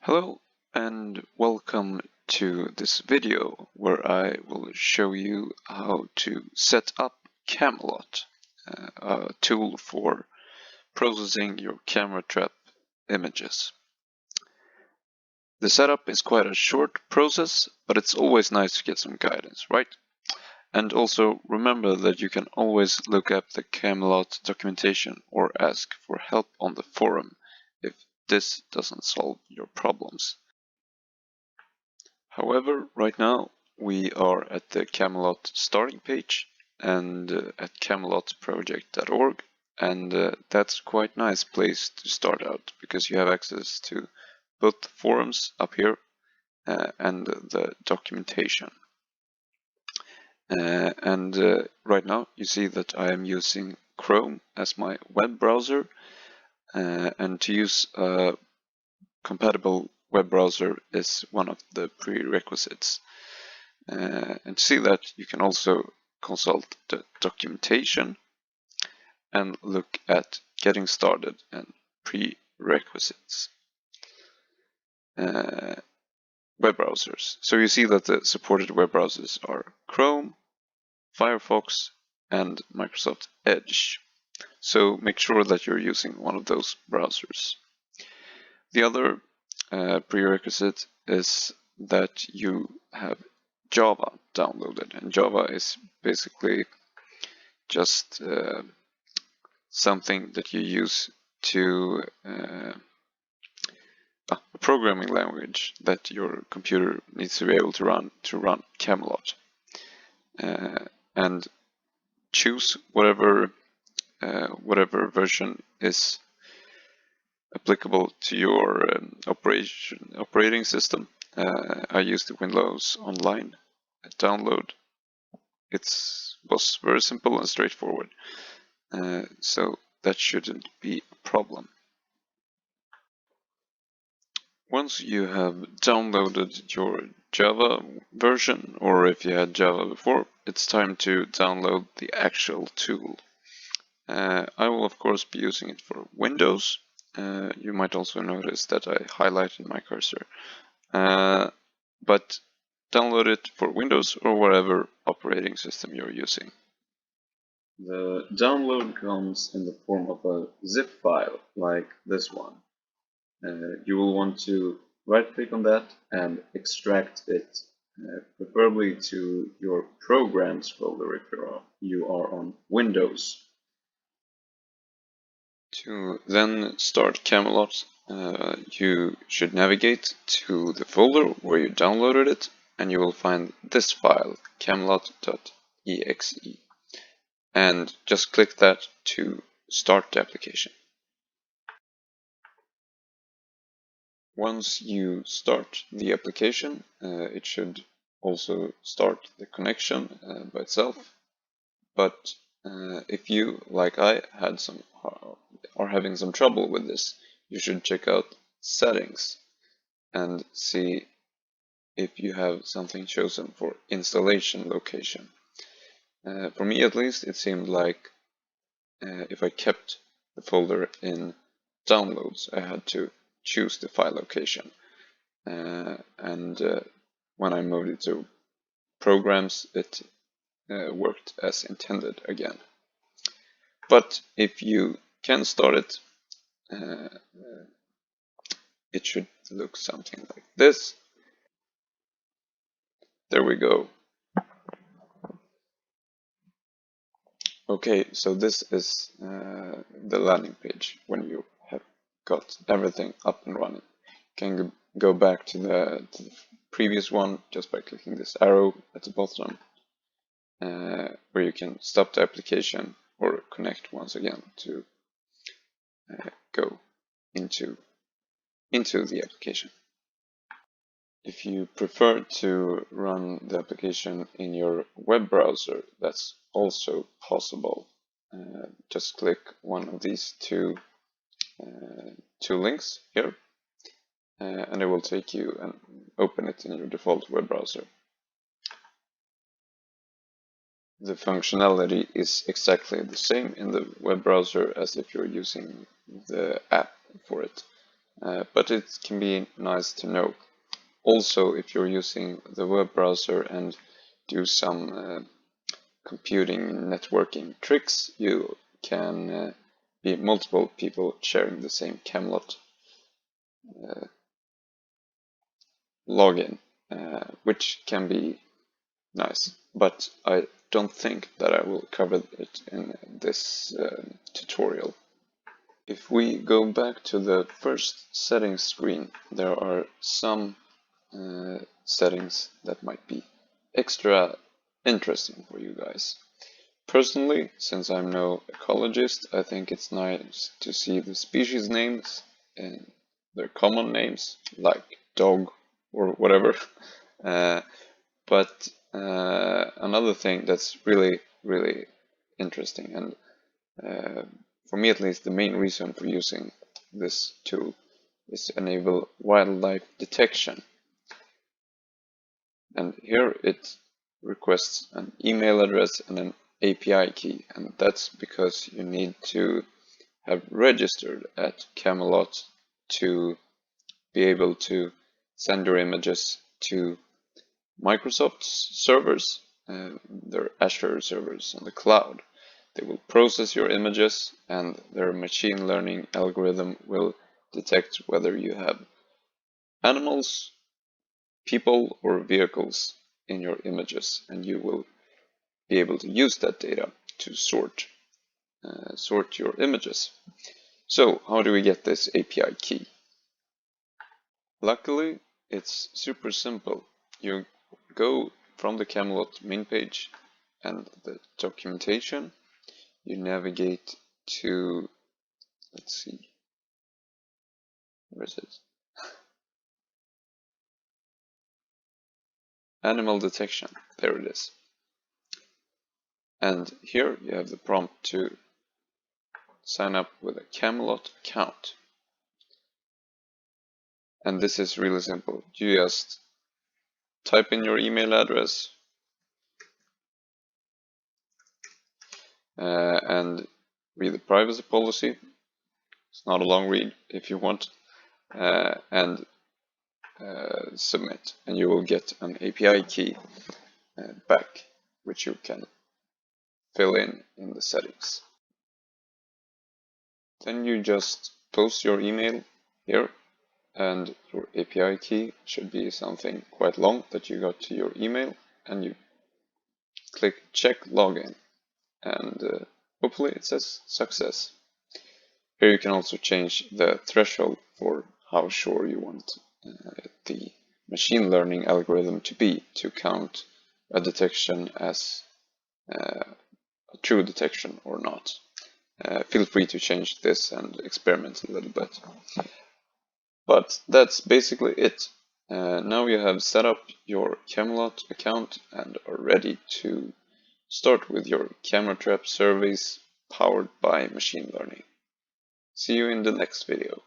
Hello and welcome to this video where I will show you how to set up Camelot, a tool for processing your camera trap images. The setup is quite a short process, but it's always nice to get some guidance, right? And also remember that you can always look up the Camelot documentation or ask for help on the forum if this doesn't solve your problems. However, right now we are at the Camelot starting page and at camelotproject.org, and that's quite a nice place to start out because you have access to both the forums up here and the documentation. Right now you see that I am using Chrome as my web browser, and to use a compatible web browser is one of the prerequisites. And to see that, you can also consult the documentation and look at getting started and prerequisites. Web browsers. So you see that the supported web browsers are Chrome, Firefox, and Microsoft Edge. So make sure that you're using one of those browsers. The other prerequisite is that you have Java downloaded, and Java is basically just something that you use to a programming language that your computer needs to be able to run Camelot, and choose whatever version is applicable to your operating system. I used the Windows Online download. It was very simple and straightforward, so that shouldn't be a problem. Once you have downloaded your Java version, or if you had Java before, it's time to download the actual tool. I will of course be using it for Windows. You might also notice that I highlighted my cursor, but download it for Windows or whatever operating system you're using. The download comes in the form of a zip file like this one. You will want to right click on that and extract it, preferably to your programs folder if you are on Windows. To then start Camelot, you should navigate to the folder where you downloaded it, and you will find this file, camelot.exe, and just click that to start the application. Once you start the application, it should also start the connection by itself. But if you, like I, are having some trouble with this, you should check out settings and see if you have something chosen for installation location. For me at least, it seemed like if I kept the folder in downloads, I had to choose the file location. And when I moved it to programs, it worked as intended again. But if you can start it, it should look something like this. There we go. Okay, so this is the landing page when you have got everything up and running. You can go back to the previous one just by clicking this arrow at the bottom, where you can stop the application or connect once again to go into the application. If you prefer to run the application in your web browser, that's also possible. Just click one of these two links here, and it will take you and open it in your default web browser. The functionality is exactly the same in the web browser as if you're using the app for it. but it can be nice to know. Also, if you're using the web browser and do some computing networking tricks, you can be multiple people sharing the same Camelot login, which can be nice, but I don't think that I will cover it in this tutorial. If we go back to the first settings screen, there are some settings that might be extra interesting for you guys. Personally, since I'm no ecologist, I think it's nice to see the species names and their common names, like dog or whatever. But another thing that's really interesting, and for me at least, the main reason for using this tool is to enable wildlife detection. And here it requests an email address and an API key, and that's because you need to have registered at Camelot to be able to send your images to Microsoft's servers, their Azure servers on the cloud. They will process your images, and their machine learning algorithm will detect whether you have animals, people, or vehicles in your images, and you will be able to use that data to sort your images. So how do we get this API key? Luckily, it's super simple. You go from the Camelot main page and the documentation. You navigate to, let's see, where is it? Animal detection, there it is. And here you have the prompt to sign up with a Camelot account. And this is really simple. You just type in your email address and read the privacy policy. It's not a long read if you want. And submit, and you will get an API key back, which you can fill in the settings. Then you just post your email here, and your API key should be something quite long that you got to your email, and you click check login, and hopefully it says success. Here you can also change the threshold for how sure you want the machine learning algorithm to be to count a detection as a true detection or not. Feel free to change this and experiment a little bit. But that's basically it. Now you have set up your Camelot account and are ready to start with your camera trap surveys powered by machine learning. See you in the next video.